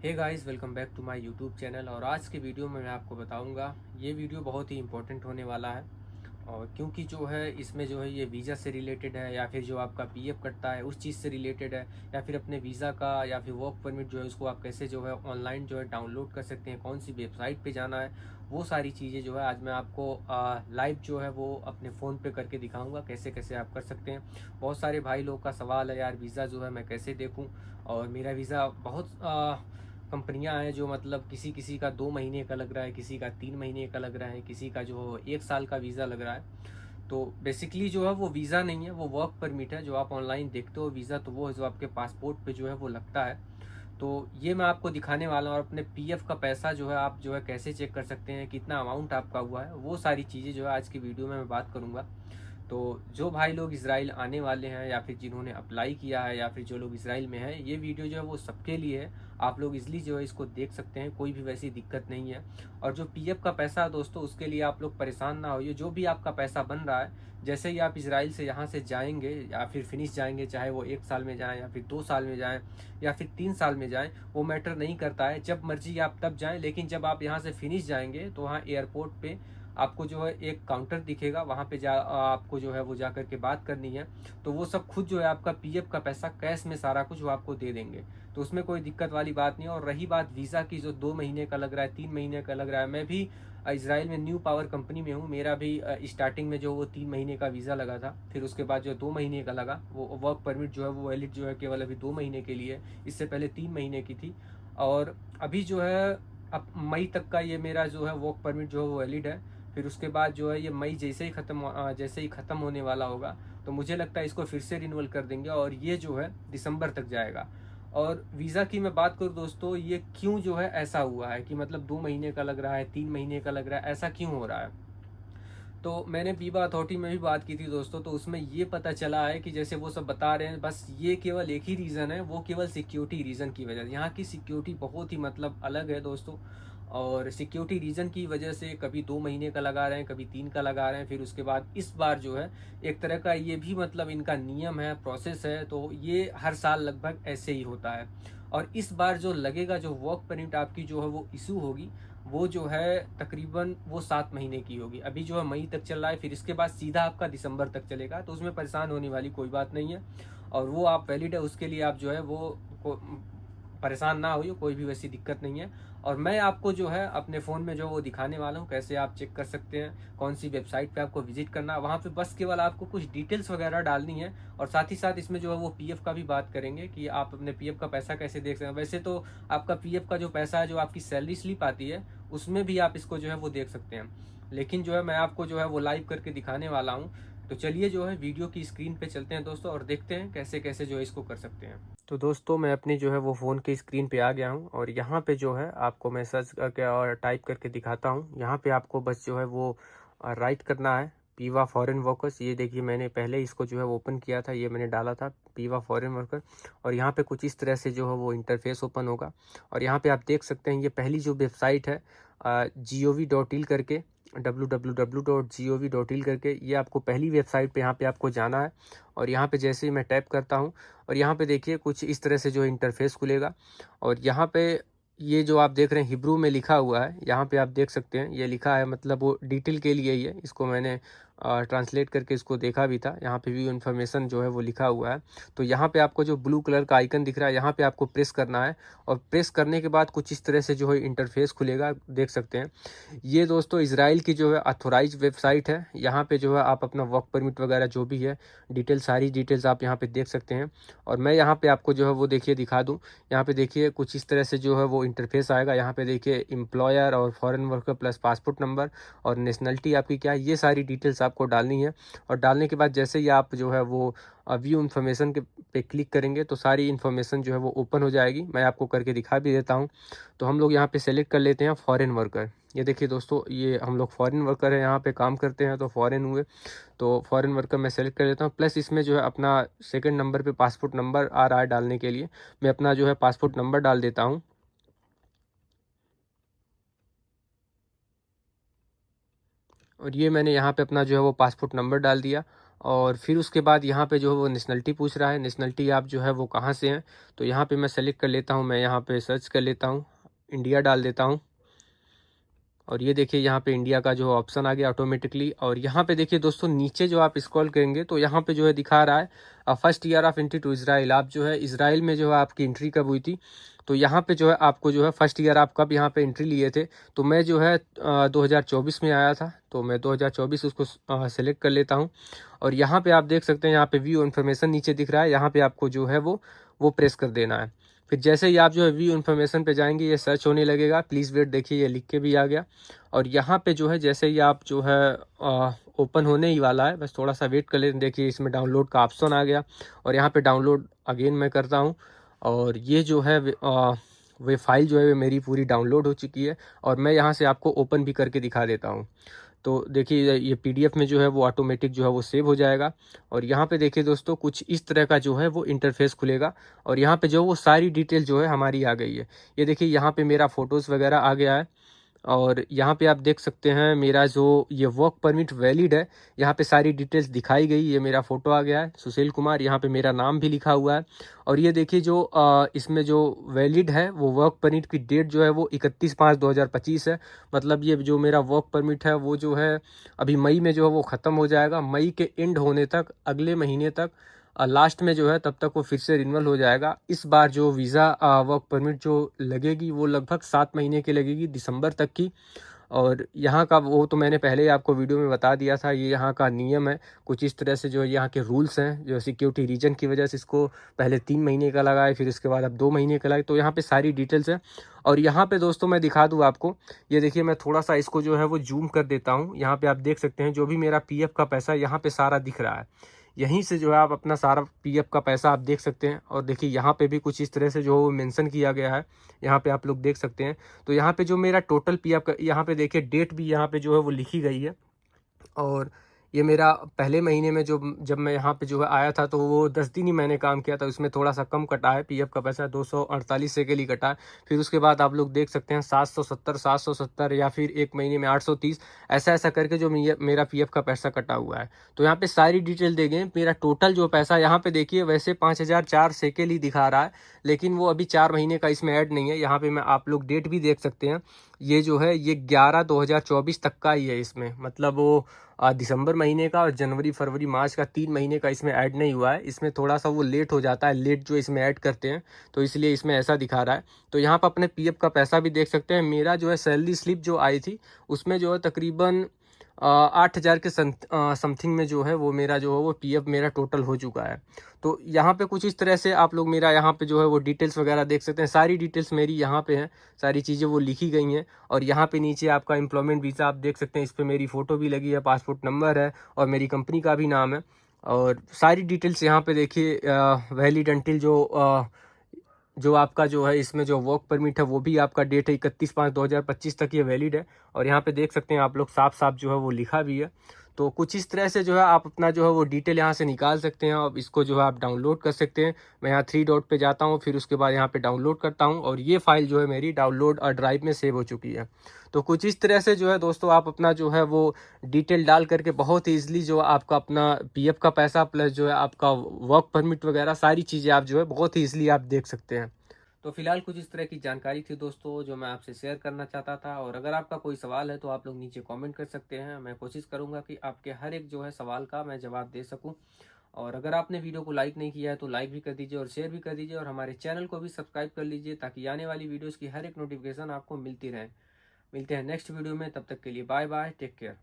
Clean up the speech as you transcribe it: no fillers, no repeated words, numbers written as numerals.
Hey guys, welcome back to my YouTube channel. और आज के वीडियो में मैं आपको बताऊंगा, ये वीडियो बहुत ही इंपॉर्टेंट होने वाला है। और क्योंकि जो है इसमें जो है ये वीज़ा से रिलेटेड है, या फिर जो आपका पीएफ कटता है उस चीज़ से रिलेटेड है, या फिर अपने वीज़ा का या फिर वर्क परमिट जो है उसको आप कैसे जो है ऑनलाइन जो है डाउनलोड कर सकते हैं, कौन सी वेबसाइट पे जाना है, वो सारी चीज़ें जो है आज मैं आपको लाइव जो है वो अपने फ़ोन पे करके दिखाऊंगा कैसे कैसे आप कर सकते हैं। बहुत सारे भाई लोग का सवाल है, यार वीज़ा जो है मैं कैसे देखूँ। और मेरा वीज़ा बहुत कंपनियां हैं जो मतलब किसी किसी का 2 महीने का लग रहा है, किसी का 3 महीने का लग रहा है, किसी का जो 1 साल का वीज़ा लग रहा है। तो बेसिकली जो है वो वीज़ा नहीं है, वो वर्क परमिट है। जो आप ऑनलाइन देखते हो वीज़ा, तो वो है जो आपके पासपोर्ट पे जो है वो लगता है। तो ये मैं आपको दिखाने वाला हूँ। और अपने पीएफ का पैसा जो है आप जो है कैसे चेक कर सकते हैं, कितना अमाउंट आपका हुआ है, वो सारी चीज़ें जो है आज की वीडियो में मैं बात करूँगा। तो जो भाई लोग इज़राइल आने वाले हैं, या फिर जिन्होंने अप्लाई किया है, या फिर जो लोग इज़राइल में हैं, ये वीडियो जो है वो सबके लिए है। आप लोग इजली जो है इसको देख सकते हैं, कोई भी वैसी दिक्कत नहीं है। और जो पीएफ का पैसा है दोस्तों, उसके लिए आप लोग परेशान ना होइए। जो भी आपका पैसा बन रहा है, जैसे ही आप इज़राइल से यहाँ से जाएंगे या फिर फिनिश जाएंगे, चाहे वो 1 साल में जाएँ या फिर 2 साल में जाएँ या फिर 3 साल में जाएँ, वो मैटर नहीं करता है। जब मर्जी आप तब जाएँ, लेकिन जब आप यहाँ से फिनिश जाएंगे तो वहाँ एयरपोर्ट पे आपको जो है एक काउंटर दिखेगा, वहाँ पे जा आपको जो है वो जा करके बात करनी है। तो वो सब खुद जो है आपका पीएफ का पैसा कैश में सारा कुछ वो आपको दे देंगे। तो उसमें कोई दिक्कत वाली बात नहीं है। और रही बात वीज़ा की, जो 2 महीने का लग रहा है, 3 महीने का लग रहा है, मैं भी इसराइल में न्यू पावर कंपनी में हूँ। मेरा भी स्टार्टिंग में जो वो 3 महीने का वीज़ा लगा था, फिर उसके बाद जो 2 महीने का लगा, वो वर्क परमिट जो है वो वैलिड जो है केवल अभी 2 महीने के लिए। इससे पहले 3 महीने की थी। और अभी जो है अब मई तक का ये मेरा जो है वर्क परमिट जो है वो वैलिड है। फिर उसके बाद जो है ये मई जैसे ही ख़त्म होने वाला होगा, तो मुझे लगता है इसको फिर से रिन्यूअल कर देंगे और ये जो है दिसंबर तक जाएगा। और वीज़ा की मैं बात करूँ दोस्तों, ये क्यों जो है ऐसा हुआ है कि मतलब 2 महीने का लग रहा है, 3 महीने का लग रहा है, ऐसा क्यों हो रहा है। तो मैंने वीवा अथॉरिटी में भी बात की थी दोस्तों, तो उसमें ये पता चला है कि जैसे वो सब बता रहे हैं, बस ये केवल एक ही रीज़न है, वो केवल सिक्योरिटी रीज़न की वजह से। यहाँ की सिक्योरिटी बहुत ही मतलब अलग है दोस्तों। और सिक्योरिटी रीज़न की वजह से कभी 2 महीने का लगा रहे हैं, कभी 3 का लगा रहे हैं। फिर उसके बाद इस बार जो है एक तरह का ये भी मतलब इनका नियम है, प्रोसेस है, तो ये हर साल लगभग ऐसे ही होता है। और इस बार जो लगेगा, जो वर्क परमिट आपकी जो है वो इशू होगी, वो जो है तकरीबन वो 7 महीने की होगी। अभी जो है मई तक चल रहा है, फिर इसके बाद सीधा आपका दिसंबर तक चलेगा। तो उसमें परेशान होने वाली कोई बात नहीं है। और वो आप वैलिड है, उसके लिए आप जो है वो परेशान ना होइए, कोई भी वैसी दिक्कत नहीं है। और मैं आपको जो है अपने फ़ोन में जो वो दिखाने वाला हूँ, कैसे आप चेक कर सकते हैं, कौन सी वेबसाइट पे आपको विजिट करना है। वहाँ पे बस केवल आपको कुछ डिटेल्स वगैरह डालनी है। और साथ ही साथ इसमें जो है वो पीएफ का भी बात करेंगे कि आप अपने पीएफ का पैसा कैसे देख सकते हैं। वैसे तो आपका पीएफ का जो पैसा है, जो आपकी सैलरी स्लिप आती है, उसमें भी आप इसको जो है वो देख सकते हैं। लेकिन जो है मैं आपको जो है वो लाइव करके दिखाने वाला हूँ। तो चलिए जो है वीडियो की स्क्रीन पे चलते हैं दोस्तों, और देखते हैं कैसे कैसे जो है इसको कर सकते हैं। तो दोस्तों मैं अपनी जो है वो फ़ोन की स्क्रीन पे आ गया हूँ, और यहाँ पे जो है आपको मैं सर्च करके और टाइप करके दिखाता हूँ। यहाँ पे आपको बस जो है वो राइट करना है, पीवा फॉरेन वर्कर्स। ये देखिए, मैंने पहले इसको जो है ओपन किया था, ये मैंने डाला था पीवा फॉरेन वर्कर। और यहाँ पे कुछ इस तरह से जो है वो इंटरफेस ओपन होगा। और यहाँ पे आप देख सकते हैं, ये पहली जो वेबसाइट है gov.il करके, www.gov.il करके, ये आपको पहली वेबसाइट पे यहाँ पे आपको जाना है। और यहाँ पे जैसे ही मैं टैप करता हूँ, और यहाँ पे देखिए कुछ इस तरह से जो इंटरफेस खुलेगा। और यहाँ पे ये जो आप देख रहे हैं हिब्रू में लिखा हुआ है, यहाँ पे आप देख सकते हैं ये लिखा है, मतलब वो डिटेल के लिए ही है। इसको मैंने ट्रांसलेट करके इसको देखा भी था। यहाँ पे भी इन्फॉर्मेशन जो है वो लिखा हुआ है। तो यहाँ पे आपको जो ब्लू कलर का आइकन दिख रहा है, यहाँ पे आपको प्रेस करना है। और प्रेस करने के बाद कुछ इस तरह से जो है इंटरफेस खुलेगा, देख सकते हैं। ये दोस्तों इजराइल की जो है अथोराइज वेबसाइट है। यहाँ पे जो है आप अपना वर्क परमिट वगैरह जो भी है डिटेल, सारी डिटेल्स आप यहाँ पे देख सकते हैं। और मैं यहाँ पे आपको जो है वो देखिए दिखा दूँ। यहाँ पे देखिए कुछ इस तरह से जो है वो इंटरफेस आएगा। यहाँ पे देखिए एम्प्लॉयर और foreign worker plus passport number और नेशनलिटी आपकी क्या है, ये सारी डिटेल्स आपको डालनी है। और डालने के बाद जैसे ही आप जो है वो व्यू इन्फॉर्मेशन के पे क्लिक करेंगे, तो सारी इन्फॉर्मेशन जो है वो ओपन हो जाएगी। मैं आपको करके दिखा भी देता हूँ। तो हम लोग यहाँ पे सेलेक्ट कर लेते हैं फॉरेन वर्कर। ये देखिए दोस्तों, ये हम लोग फॉरेन वर्कर है, यहाँ पे काम करते हैं, तो फॉरेन हुए। तो फॉरेन वर्कर मैं सेलेक्ट कर लेता हूँ। प्लस इसमें जो है अपना सेकंड नंबर पे पासपोर्ट नंबर आ रहा है डालने के लिए, मैं अपना जो है पासपोर्ट नंबर डाल देता हूँ। और ये मैंने यहाँ पे अपना जो है वो पासपोर्ट नंबर डाल दिया। और फिर उसके बाद यहाँ पे जो है वो नेशनलिटी पूछ रहा है, नेशनलिटी आप जो है वो कहाँ से हैं। तो यहाँ पे मैं सेलेक्ट कर लेता हूँ, मैं यहाँ पे सर्च कर लेता हूँ, इंडिया डाल देता हूँ। और ये देखिए यहाँ पे इंडिया का जो ऑप्शन आ गया ऑटोमेटिकली। और यहाँ पे देखिए दोस्तों नीचे जो आप स्क्रॉल करेंगे तो यहाँ पे जो है दिखा रहा है first year of entry to Israel. आप जो है इजराइल में जो है आपकी एंट्री कब हुई थी, तो यहाँ पे जो है आपको जो है फर्स्ट ईयर आप कब यहाँ पे एंट्री लिए थे। तो मैं जो है 2024 में आया था, तो मैं 2024 उसको सेलेक्ट कर लेता हूँ। और यहाँ पे आप देख सकते हैं यहाँ पे व्यू इन्फॉर्मेशन नीचे दिख रहा है, यहाँ पे आपको जो है वो प्रेस कर देना है। फिर जैसे ही आप जो है व्यू इन्फॉर्मेशन पे जाएंगे ये सर्च होने लगेगा। प्लीज़ वेट, देखिए ये लिख के भी आ गया। और यहाँ पे जो है जैसे ही आप जो है ओपन होने ही वाला है, बस थोड़ा सा वेट कर लें। देखिए इसमें डाउनलोड का ऑप्शन आ गया और यहाँ पे डाउनलोड अगेन मैं करता हूँ। और ये जो है वे फाइल जो है वे मेरी पूरी डाउनलोड हो चुकी है और मैं यहाँ से आपको ओपन भी करके दिखा देता हूँ। तो देखिए ये पीडीएफ में जो है वो ऑटोमेटिक जो है वो सेव हो जाएगा। और यहाँ पे देखिए दोस्तों कुछ इस तरह का जो है वो इंटरफेस खुलेगा और यहाँ पे जो वो सारी डिटेल जो है हमारी आ गई है। ये देखिए यहाँ पे मेरा फ़ोटोज़ वगैरह आ गया है और यहाँ पे आप देख सकते हैं मेरा जो ये वर्क परमिट वैलिड है, यहाँ पे सारी डिटेल्स दिखाई गई। ये मेरा फ़ोटो आ गया है सुशील कुमार, यहाँ पे मेरा नाम भी लिखा हुआ है। और ये देखिए जो इसमें जो वैलिड है वो वर्क परमिट की डेट जो है वो 31/5/2025 है। मतलब ये जो मेरा वर्क परमिट है वो जो है अभी मई में जो है वो ख़त्म हो जाएगा। मई के एंड होने तक, अगले महीने तक लास्ट में जो है तब तक वो फिर से रिन्यूअल हो जाएगा। इस बार जो वीज़ा वर्क परमिट जो लगेगी वो लगभग 7 महीने की लगेगी, दिसंबर तक की। और यहाँ का वो तो मैंने पहले ही आपको वीडियो में बता दिया था, ये यहाँ का नियम है कुछ इस तरह से। जो यहाँ के रूल्स हैं जो सिक्योरिटी रीजन की वजह से इसको पहले 3 महीने का लगा है, फिर उसके बाद अब 2 महीने का लगा। तो यहाँ पे सारी डिटेल्स हैं। और यहाँ पे दोस्तों मैं दिखा दूँ आपको, ये देखिए मैं थोड़ा सा इसको जो है वो जूम कर देता हूँ। यहाँ पे आप देख सकते हैं जो भी मेरा पीएफ का पैसा यहाँ पे सारा दिख रहा है। यहीं से जो है आप अपना सारा पीएफ का पैसा आप देख सकते हैं। और देखिए यहाँ पे भी कुछ इस तरह से जो मेंशन किया गया है, यहाँ पे आप लोग देख सकते हैं। तो यहाँ पे जो मेरा टोटल पीएफ का, यहाँ पे देखिए डेट भी यहाँ पे जो है वो लिखी गई है। और ये मेरा पहले महीने में जो जब मैं यहाँ पे जो है आया था तो वो 10 दिन ही मैंने काम किया था, उसमें थोड़ा सा कम कटा है पीएफ का पैसा, 248 से के लिए कटा है। फिर उसके बाद आप लोग देख सकते हैं 770 या फिर एक महीने में 830, ऐसा ऐसा करके जो मेरा पीएफ का पैसा कटा हुआ है। तो यहाँ पे सारी डिटेल देंगे। मेरा टोटल जो पैसा यहाँ पे देखिए वैसे 5004 सेकेल ही दिखा रहा है, लेकिन वो अभी 4 महीने का इसमें ऐड नहीं है। यहाँ पे मैं आप लोग डेट भी देख सकते हैं, ये जो है ये 11/2024 तक का ही है इसमें। मतलब वो दिसंबर महीने का और जनवरी फरवरी मार्च का 3 महीने का इसमें ऐड नहीं हुआ है। इसमें थोड़ा सा वो लेट हो जाता है, लेट जो इसमें ऐड करते हैं, तो इसलिए इसमें ऐसा दिखा रहा है। तो यहाँ पर अपने पीएफ का पैसा भी देख सकते हैं। मेरा जो है सैलरी स्लिप जो आई थी उसमें जो है तकरीबन 8,000 के समथिंग में जो है वो मेरा जो है वो पीएफ मेरा टोटल हो चुका है। तो यहाँ पे कुछ इस तरह से आप लोग मेरा यहाँ पे जो है वो डिटेल्स वगैरह देख सकते हैं। सारी डिटेल्स मेरी यहाँ पे हैं, सारी चीज़ें वो लिखी गई हैं। और यहाँ पे नीचे आपका एम्प्लॉयमेंट वीज़ा आप देख सकते हैं, इस पर मेरी फ़ोटो भी लगी है, पासपोर्ट नंबर है और मेरी कंपनी का भी नाम है। और सारी डिटेल्स यहाँ पे देखिए वैलिड अंटिल जो आपका जो है इसमें जो वर्क परमिट है वो भी आपका डेट है 31/5/2025 तक ये वैलिड है। और यहाँ पे देख सकते हैं आप लोग साफ साफ जो है वो लिखा भी है। तो कुछ इस तरह से जो है आप अपना जो है वो डिटेल यहाँ से निकाल सकते हैं और इसको जो है आप डाउनलोड कर सकते हैं। मैं यहाँ 3 डॉट पे जाता हूँ, फिर उसके बाद यहाँ पे डाउनलोड करता हूँ और ये फाइल जो है मेरी डाउनलोड और ड्राइव में सेव हो चुकी है। तो कुछ इस तरह से जो है दोस्तों आप अपना जो है वो डिटेल डाल करके बहुत ईजिली जो आपका अपना पीएफ का पैसा प्लस जो है आपका वर्क परमिट वगैरह सारी चीज़ें आप जो है बहुत ही ईजिली आप देख सकते हैं। तो फिलहाल कुछ इस तरह की जानकारी थी दोस्तों जो मैं आपसे शेयर करना चाहता था। और अगर आपका कोई सवाल है तो आप लोग नीचे कमेंट कर सकते हैं, मैं कोशिश करूंगा कि आपके हर एक जो है सवाल का मैं जवाब दे सकूं। और अगर आपने वीडियो को लाइक नहीं किया है तो लाइक भी कर दीजिए और शेयर भी कर दीजिए और हमारे चैनल को भी सब्सक्राइब कर लीजिए ताकि आने वाली वीडियोज़ की हर एक नोटिफिकेशन आपको मिलती रहे। मिलते हैं नेक्स्ट वीडियो में, तब तक के लिए बाय बाय, टेक केयर।